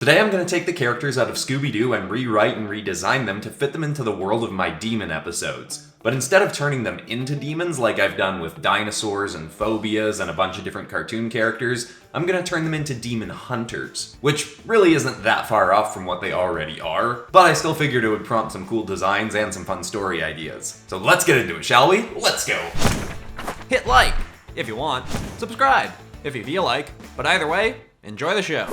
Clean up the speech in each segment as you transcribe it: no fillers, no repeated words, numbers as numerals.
Today I'm going to take the characters out of Scooby Doo and rewrite and redesign them to fit them into the world of my demon episodes. But instead of turning them into demons like I've done with dinosaurs and phobias and a bunch of different cartoon characters, I'm going to turn them into demon hunters. Which really isn't that far off from what they already are, but I still figured it would prompt some cool designs and some fun story ideas. So let's get into it, shall we? Let's go! Hit like if you want, subscribe if you feel like, but either way, enjoy the show.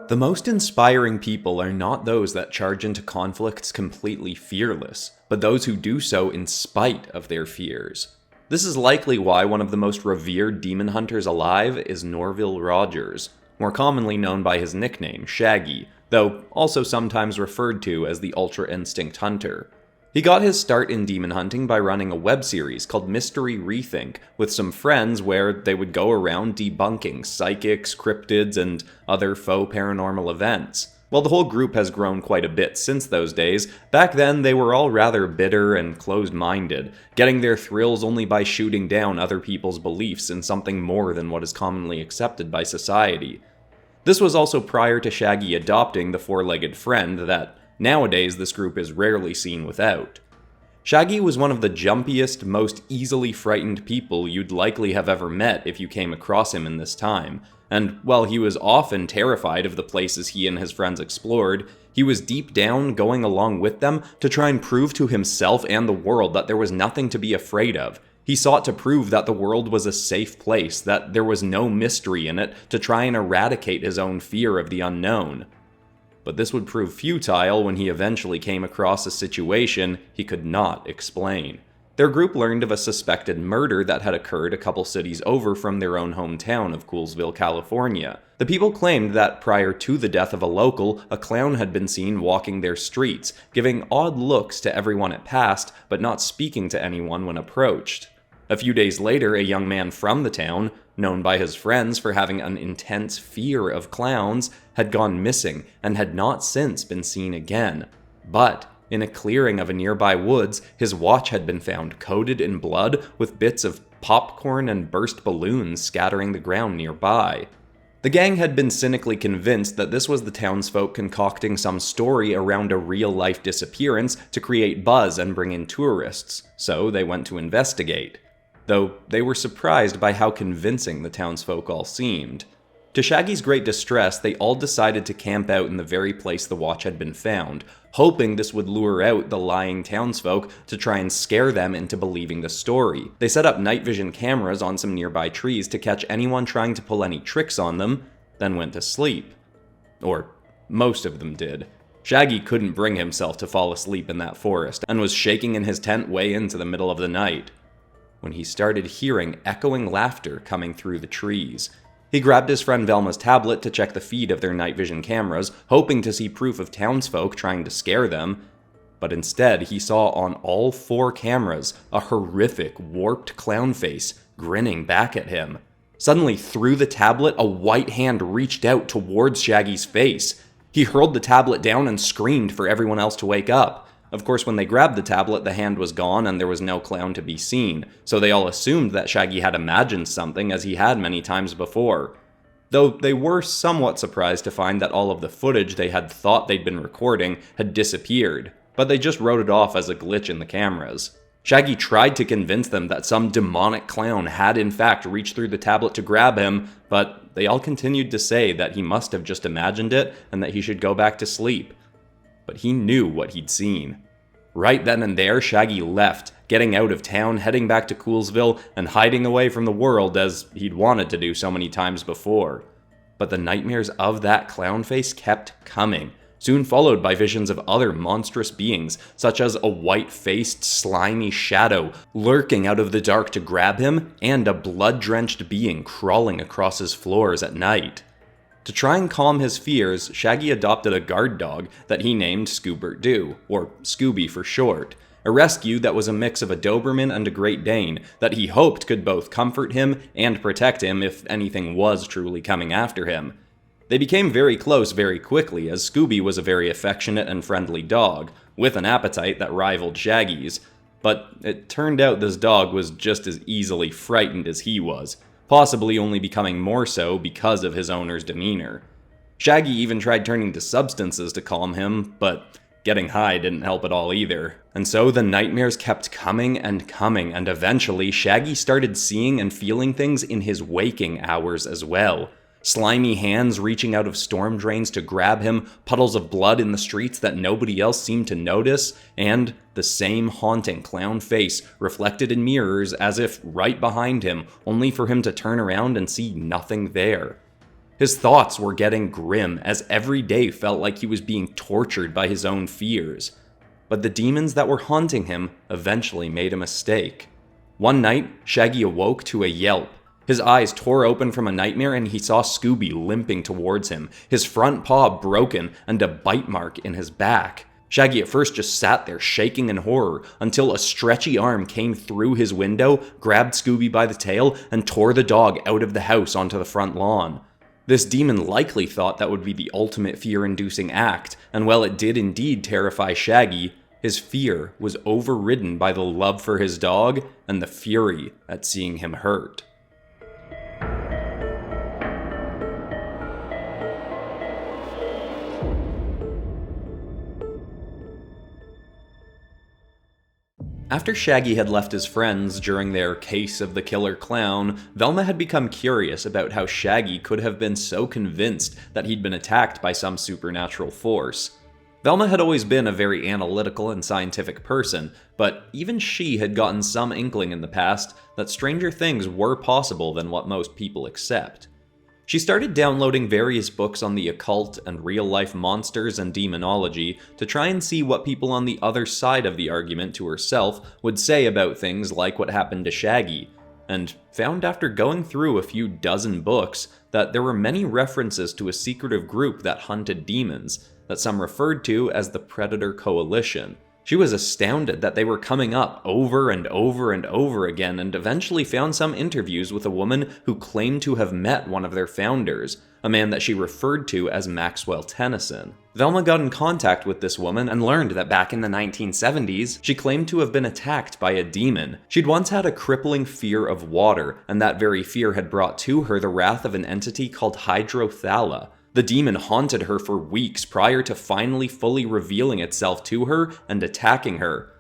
The most inspiring people are not those that charge into conflicts completely fearless, but those who do so in spite of their fears. This is likely why one of the most revered demon hunters alive is Norville Rogers, more commonly known by his nickname, Shaggy, though also sometimes referred to as the Ultra Instinct Hunter. He got his start in demon hunting by running a web series called Mystery Rethink with some friends where they would go around debunking psychics, cryptids, and other faux paranormal events. While the whole group has grown quite a bit since those days, back then they were all rather bitter and closed-minded, getting their thrills only by shooting down other people's beliefs in something more than what is commonly accepted by society. This was also prior to Shaggy adopting the four-legged friend that nowadays, this group is rarely seen without. Shaggy was one of the jumpiest, most easily frightened people you'd likely have ever met if you came across him in this time, and while he was often terrified of the places he and his friends explored, he was deep down going along with them to try and prove to himself and the world that there was nothing to be afraid of. He sought to prove that the world was a safe place, that there was no mystery in it, to try and eradicate his own fear of the unknown. But this would prove futile when he eventually came across a situation he could not explain. Their group learned of a suspected murder that had occurred a couple cities over from their own hometown of Coolsville, California. The people claimed that prior to the death of a local, a clown had been seen walking their streets, giving odd looks to everyone it passed, but not speaking to anyone when approached. A few days later, a young man from the town, known by his friends for having an intense fear of clowns, had gone missing and had not since been seen again. But in a clearing of a nearby woods, his watch had been found coated in blood with bits of popcorn and burst balloons scattering the ground nearby. The gang had been cynically convinced that this was the townsfolk concocting some story around a real-life disappearance to create buzz and bring in tourists, so they went to investigate. Though they were surprised by how convincing the townsfolk all seemed. To Shaggy's great distress, they all decided to camp out in the very place the watch had been found, hoping this would lure out the lying townsfolk to try and scare them into believing the story. They set up night vision cameras on some nearby trees to catch anyone trying to pull any tricks on them, then went to sleep. Or most of them did. Shaggy couldn't bring himself to fall asleep in that forest, and was shaking in his tent way into the middle of the night, when he started hearing echoing laughter coming through the trees. He grabbed his friend Velma's tablet to check the feed of their night vision cameras, hoping to see proof of townsfolk trying to scare them, but instead he saw on all four cameras a horrific, warped clown face grinning back at him. Suddenly, through the tablet, a white hand reached out towards Shaggy's face. He hurled the tablet down and screamed for everyone else to wake up. Of course, when they grabbed the tablet, the hand was gone and there was no clown to be seen, so they all assumed that Shaggy had imagined something as he had many times before. Though they were somewhat surprised to find that all of the footage they had thought they'd been recording had disappeared, but they just wrote it off as a glitch in the cameras. Shaggy tried to convince them that some demonic clown had in fact reached through the tablet to grab him, but they all continued to say that he must have just imagined it and that he should go back to sleep. But he knew what he'd seen. Right then and there, Shaggy left, getting out of town, heading back to Coolsville, and hiding away from the world as he'd wanted to do so many times before. But the nightmares of that clown face kept coming, soon followed by visions of other monstrous beings, such as a white-faced, slimy shadow lurking out of the dark to grab him, and a blood-drenched being crawling across his floors at night. To try and calm his fears, Shaggy adopted a guard dog that he named Scooby Doo, or Scooby for short, a rescue that was a mix of a Doberman and a Great Dane that he hoped could both comfort him and protect him if anything was truly coming after him. They became very close very quickly, as Scooby was a very affectionate and friendly dog, with an appetite that rivaled Shaggy's, but it turned out this dog was just as easily frightened as he was, possibly only becoming more so because of his owner's demeanor. Shaggy even tried turning to substances to calm him, but getting high didn't help at all either. And so the nightmares kept coming, and eventually Shaggy started seeing and feeling things in his waking hours as well. Slimy hands reaching out of storm drains to grab him, puddles of blood in the streets that nobody else seemed to notice, and the same haunting clown face reflected in mirrors as if right behind him, only for him to turn around and see nothing there. His thoughts were getting grim, as every day felt like he was being tortured by his own fears. But the demons that were haunting him eventually made a mistake. One night, Shaggy awoke to a yelp. His eyes tore open from a nightmare and he saw Scooby limping towards him, his front paw broken and a bite mark in his back. Shaggy at first just sat there shaking in horror until a stretchy arm came through his window, grabbed Scooby by the tail, and tore the dog out of the house onto the front lawn. This demon likely thought that would be the ultimate fear-inducing act, and while it did indeed terrify Shaggy, his fear was overridden by the love for his dog and the fury at seeing him hurt. After Shaggy had left his friends during their case of the killer clown, Velma had become curious about how Shaggy could have been so convinced that he'd been attacked by some supernatural force. Velma had always been a very analytical and scientific person, but even she had gotten some inkling in the past that stranger things were possible than what most people accept. She started downloading various books on the occult and real-life monsters and demonology to try and see what people on the other side of the argument to herself would say about things like what happened to Shaggy, and found after going through a few dozen books that there were many references to a secretive group that hunted demons, that some referred to as the Predator Coalition. She was astounded that they were coming up over and over and over again, and eventually found some interviews with a woman who claimed to have met one of their founders, a man that she referred to as Maxwell Tennyson. Velma got in contact with this woman and learned that back in the 1970s, she claimed to have been attacked by a demon. She'd once had a crippling fear of water, and that very fear had brought to her the wrath of an entity called Hydrothala. The demon haunted her for weeks prior to finally fully revealing itself to her and attacking her.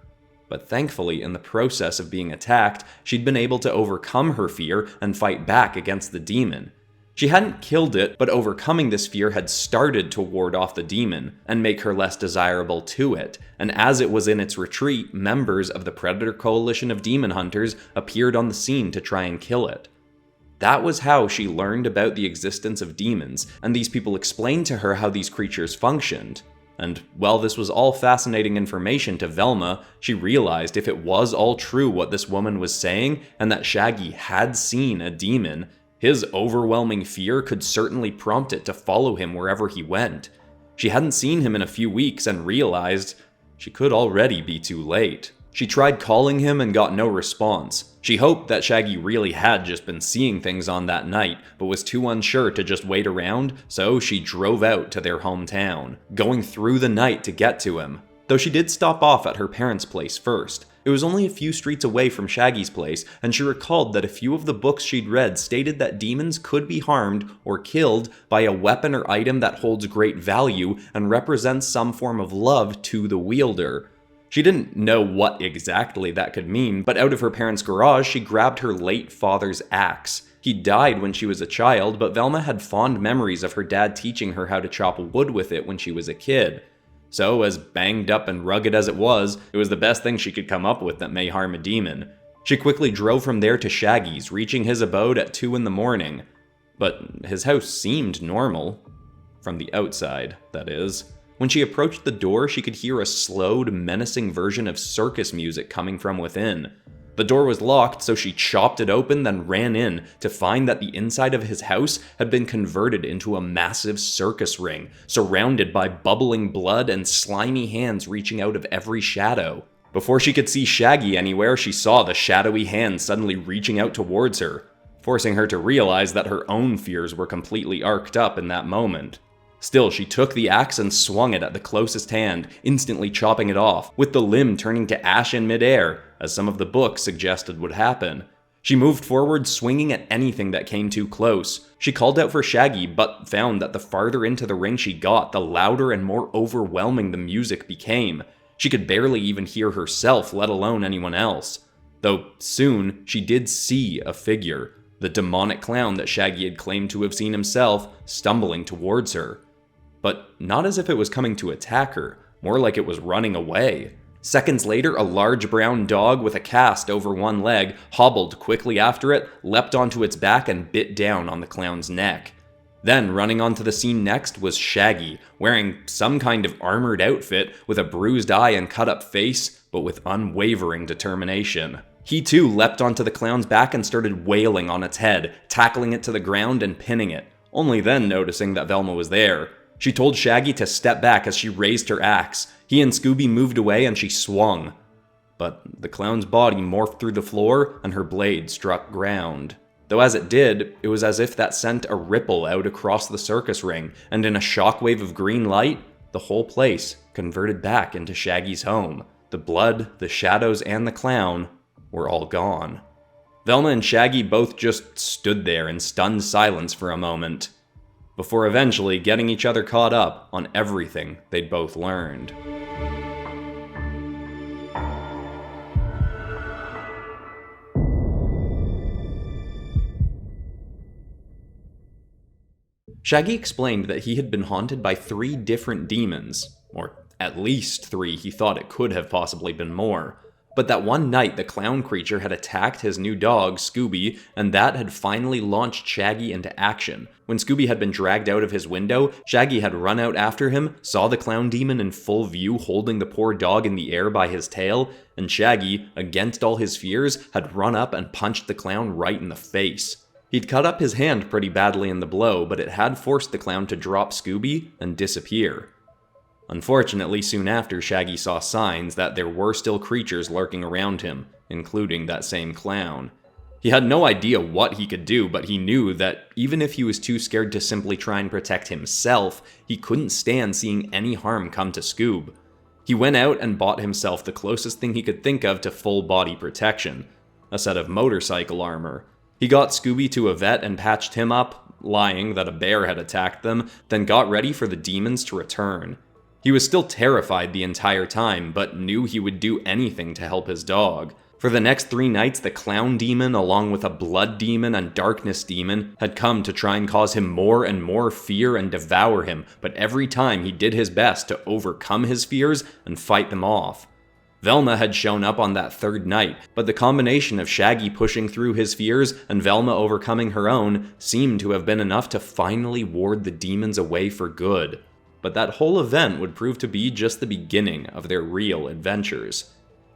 But thankfully, in the process of being attacked, she'd been able to overcome her fear and fight back against the demon. She hadn't killed it, but overcoming this fear had started to ward off the demon and make her less desirable to it, and as it was in its retreat, members of the Predator Coalition of Demon Hunters appeared on the scene to try and kill it. That was how she learned about the existence of demons, and these people explained to her how these creatures functioned. And while this was all fascinating information to Velma, she realized if it was all true what this woman was saying, and that Shaggy had seen a demon, his overwhelming fear could certainly prompt it to follow him wherever he went. She hadn't seen him in a few weeks and realized she could already be too late. She tried calling him and got no response. She hoped that Shaggy really had just been seeing things on that night, but was too unsure to just wait around, so she drove out to their hometown, going through the night to get to him. Though she did stop off at her parents' place first. It was only a few streets away from Shaggy's place, and she recalled that a few of the books she'd read stated that demons could be harmed or killed by a weapon or item that holds great value and represents some form of love to the wielder. She didn't know what exactly that could mean, but out of her parents' garage, she grabbed her late father's axe. He died when she was a child, but Velma had fond memories of her dad teaching her how to chop wood with it when she was a kid. So, as banged up and rugged as it was the best thing she could come up with that may harm a demon. She quickly drove from there to Shaggy's, reaching his abode at 2 in the morning. But his house seemed normal. From the outside, that is. When she approached the door, she could hear a slowed, menacing version of circus music coming from within. The door was locked, so she chopped it open, then ran in to find that the inside of his house had been converted into a massive circus ring, surrounded by bubbling blood and slimy hands reaching out of every shadow. Before she could see Shaggy anywhere, she saw the shadowy hands suddenly reaching out towards her, forcing her to realize that her own fears were completely arced up in that moment. Still, she took the axe and swung it at the closest hand, instantly chopping it off, with the limb turning to ash in midair, as some of the books suggested would happen. She moved forward, swinging at anything that came too close. She called out for Shaggy, but found that the farther into the ring she got, the louder and more overwhelming the music became. She could barely even hear herself, let alone anyone else. Though soon, she did see a figure, the demonic clown that Shaggy had claimed to have seen himself, stumbling towards her. But not as if it was coming to attack her, more like it was running away. Seconds later, a large brown dog with a cast over one leg hobbled quickly after it, leapt onto its back, and bit down on the clown's neck. Then, running onto the scene next was Shaggy, wearing some kind of armored outfit with a bruised eye and cut-up face, but with unwavering determination. He too leapt onto the clown's back and started wailing on its head, tackling it to the ground and pinning it, only then noticing that Velma was there. She told Shaggy to step back as she raised her axe. He and Scooby moved away and she swung. But the clown's body morphed through the floor and her blade struck ground. Though as it did, it was as if that sent a ripple out across the circus ring, and in a shockwave of green light, the whole place converted back into Shaggy's home. The blood, the shadows, and the clown were all gone. Velma and Shaggy both just stood there in stunned silence for a moment, before eventually getting each other caught up on everything they'd both learned. Shaggy explained that he had been haunted by 3 different demons, or at least 3, he thought it could have possibly been more. But that one night the clown creature had attacked his new dog, Scooby, and that had finally launched Shaggy into action. When Scooby had been dragged out of his window, Shaggy had run out after him, saw the clown demon in full view holding the poor dog in the air by his tail, and Shaggy, against all his fears, had run up and punched the clown right in the face. He'd cut up his hand pretty badly in the blow, but it had forced the clown to drop Scooby and disappear. Unfortunately, soon after, Shaggy saw signs that there were still creatures lurking around him, including that same clown. He had no idea what he could do, but he knew that even if he was too scared to simply try and protect himself, he couldn't stand seeing any harm come to Scoob. He went out and bought himself the closest thing he could think of to full body protection, a set of motorcycle armor. He got Scooby to a vet and patched him up, lying that a bear had attacked them, then got ready for the demons to return. He was still terrified the entire time, but knew he would do anything to help his dog. For the next 3 nights, the clown demon, along with a blood demon and darkness demon, had come to try and cause him more and more fear and devour him, but every time he did his best to overcome his fears and fight them off. Velma had shown up on that 3rd night, but the combination of Shaggy pushing through his fears and Velma overcoming her own seemed to have been enough to finally ward the demons away for good. But that whole event would prove to be just the beginning of their real adventures.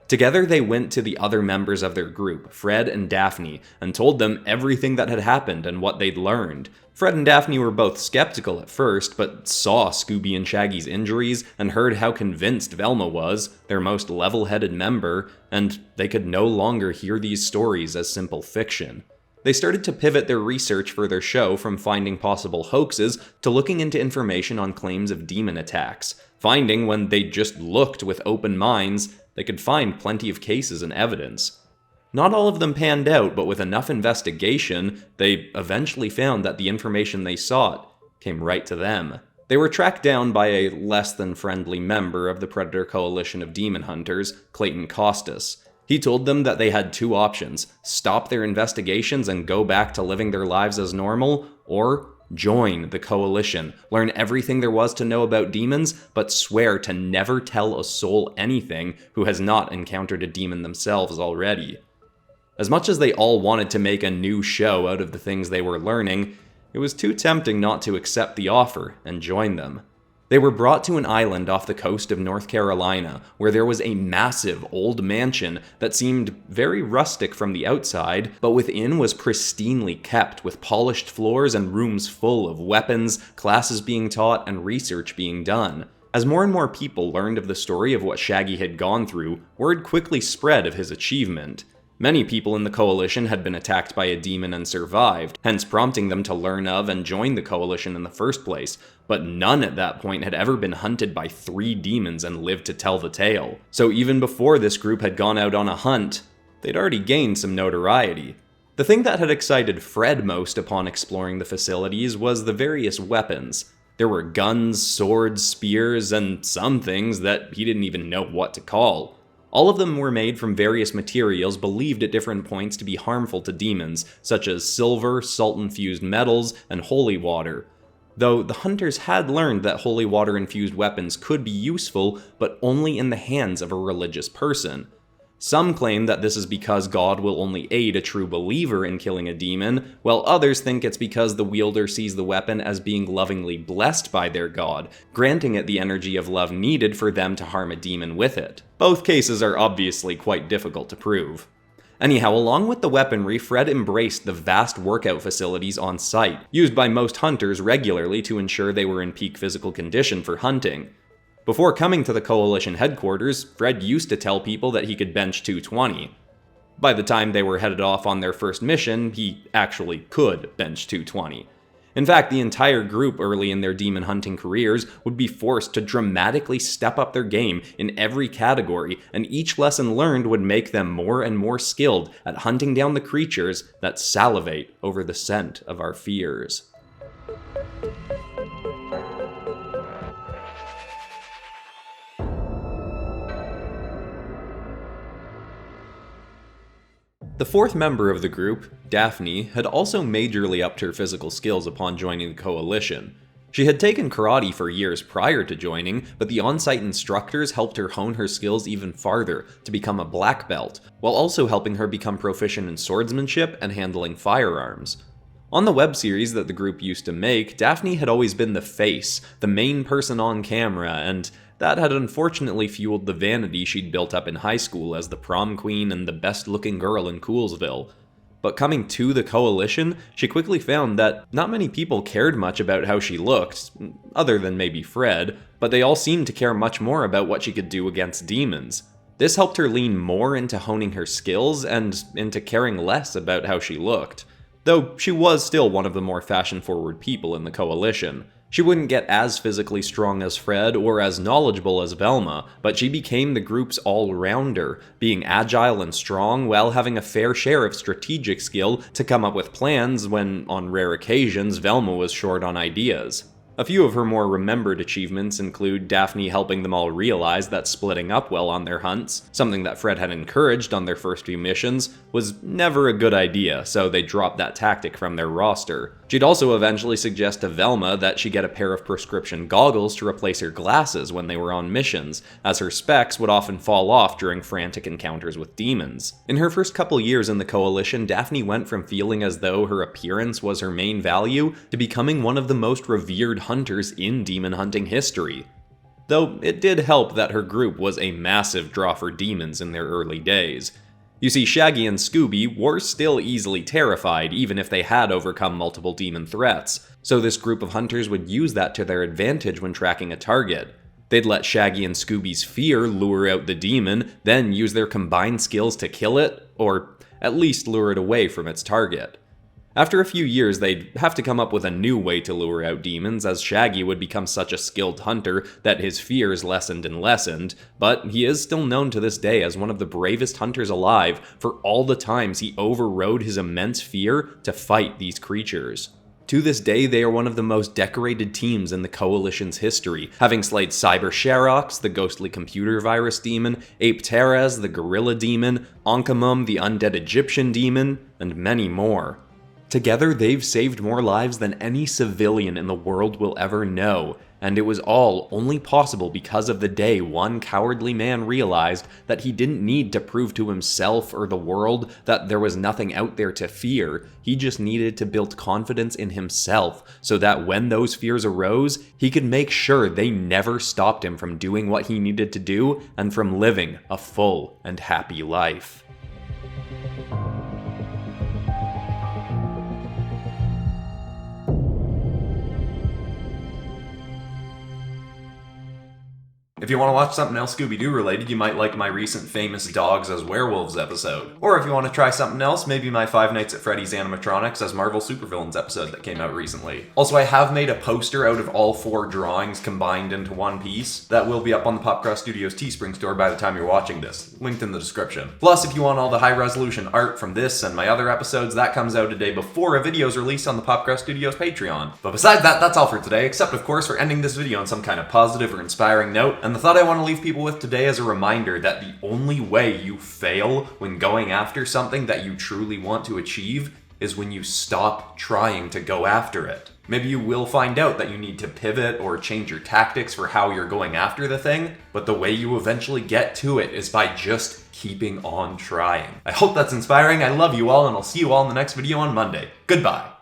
Together they went to the other members of their group, Fred and Daphne, and told them everything that had happened and what they'd learned. Fred and Daphne were both skeptical at first, but saw Scooby and Shaggy's injuries and heard how convinced Velma was, their most level-headed member, and they could no longer hear these stories as simple fiction. They started to pivot their research for their show from finding possible hoaxes to looking into information on claims of demon attacks, finding when they just looked with open minds, they could find plenty of cases and evidence. Not all of them panned out, but with enough investigation, they eventually found that the information they sought came right to them. They were tracked down by a less-than-friendly member of the Predator Coalition of Demon Hunters, Clayton Costas. He told them that they had 2 options: stop their investigations and go back to living their lives as normal, or join the coalition, learn everything there was to know about demons, but swear to never tell a soul anything who has not encountered a demon themselves already. As much as they all wanted to make a new show out of the things they were learning, it was too tempting not to accept the offer and join them. They were brought to an island off the coast of North Carolina, where there was a massive old mansion that seemed very rustic from the outside, but within was pristinely kept, with polished floors and rooms full of weapons, classes being taught, and research being done. As more and more people learned of the story of what Shaggy had gone through, word quickly spread of his achievement. Many people in the Coalition had been attacked by a demon and survived, hence prompting them to learn of and join the Coalition in the first place, but none at that point had ever been hunted by 3 demons and lived to tell the tale. So even before this group had gone out on a hunt, they'd already gained some notoriety. The thing that had excited Fred most upon exploring the facilities was the various weapons. There were guns, swords, spears, and some things that he didn't even know what to call. All of them were made from various materials believed at different points to be harmful to demons, such as silver, salt-infused metals, and holy water. Though the hunters had learned that holy water-infused weapons could be useful, but only in the hands of a religious person. Some claim that this is because God will only aid a true believer in killing a demon, while others think it's because the wielder sees the weapon as being lovingly blessed by their God, granting it the energy of love needed for them to harm a demon with it. Both cases are obviously quite difficult to prove. Anyhow, along with the weaponry, Fred embraced the vast workout facilities on site, used by most hunters regularly to ensure they were in peak physical condition for hunting. Before coming to the Coalition headquarters, Fred used to tell people that he could bench 220. By the time they were headed off on their first mission, he actually could bench 220. In fact, the entire group early in their demon hunting careers would be forced to dramatically step up their game in every category, and each lesson learned would make them more and more skilled at hunting down the creatures that salivate over the scent of our fears. The fourth member of the group, Daphne, had also majorly upped her physical skills upon joining the Coalition. She had taken karate for years prior to joining, but the on-site instructors helped her hone her skills even farther to become a black belt, while also helping her become proficient in swordsmanship and handling firearms. On the web series that the group used to make, Daphne had always been the face, the main person on camera, and that had unfortunately fueled the vanity she'd built up in high school as the prom queen and the best-looking girl in Coolsville. But coming to the Coalition, she quickly found that not many people cared much about how she looked, other than maybe Fred, but they all seemed to care much more about what she could do against demons. This helped her lean more into honing her skills and into caring less about how she looked. Though she was still one of the more fashion-forward people in the Coalition. She wouldn't get as physically strong as Fred or as knowledgeable as Velma, but she became the group's all-rounder, being agile and strong while having a fair share of strategic skill to come up with plans when, on rare occasions, Velma was short on ideas. A few of her more remembered achievements include Daphne helping them all realize that splitting up well on their hunts, something that Fred had encouraged on their first few missions, was never a good idea, so they dropped that tactic from their roster. She'd also eventually suggest to Velma that she get a pair of prescription goggles to replace her glasses when they were on missions, as her specs would often fall off during frantic encounters with demons. In her first couple years in the Coalition, Daphne went from feeling as though her appearance was her main value to becoming one of the most revered hunters in demon hunting history. Though it did help that her group was a massive draw for demons in their early days. You see, Shaggy and Scooby were still easily terrified even if they had overcome multiple demon threats, so this group of hunters would use that to their advantage when tracking a target. They'd let Shaggy and Scooby's fear lure out the demon, then use their combined skills to kill it, or at least lure it away from its target. After a few years, they'd have to come up with a new way to lure out demons, as Shaggy would become such a skilled hunter that his fears lessened and lessened, but he is still known to this day as one of the bravest hunters alive for all the times he overrode his immense fear to fight these creatures. To this day, they are one of the most decorated teams in the Coalition's history, having slayed Cyber Sherox, the ghostly computer virus demon, Ape Teres, the gorilla demon, Ankamum, the undead Egyptian demon, and many more. Together, they've saved more lives than any civilian in the world will ever know, and it was all only possible because of the day one cowardly man realized that he didn't need to prove to himself or the world that there was nothing out there to fear. He just needed to build confidence in himself so that when those fears arose, he could make sure they never stopped him from doing what he needed to do and from living a full and happy life. If you want to watch something else Scooby Doo related, you might like my recent Famous Dogs as Werewolves episode. Or if you want to try something else, maybe my Five Nights at Freddy's animatronics as Marvel Supervillains episode that came out recently. Also, I have made a poster out of all 4 drawings combined into one piece that will be up on the PopCross Studios Teespring store by the time you're watching this, linked in the description. Plus, if you want all the high-resolution art from this and my other episodes, that comes out a day before a video is released on the PopCross Studios Patreon. But besides that, that's all for today, except of course for ending this video on some kind of positive or inspiring note. And the thought I want to leave people with today is a reminder that the only way you fail when going after something that you truly want to achieve is when you stop trying to go after it. Maybe you will find out that you need to pivot or change your tactics for how you're going after the thing, but the way you eventually get to it is by just keeping on trying. I hope that's inspiring. I love you all, and I'll see you all in the next video on Monday. Goodbye.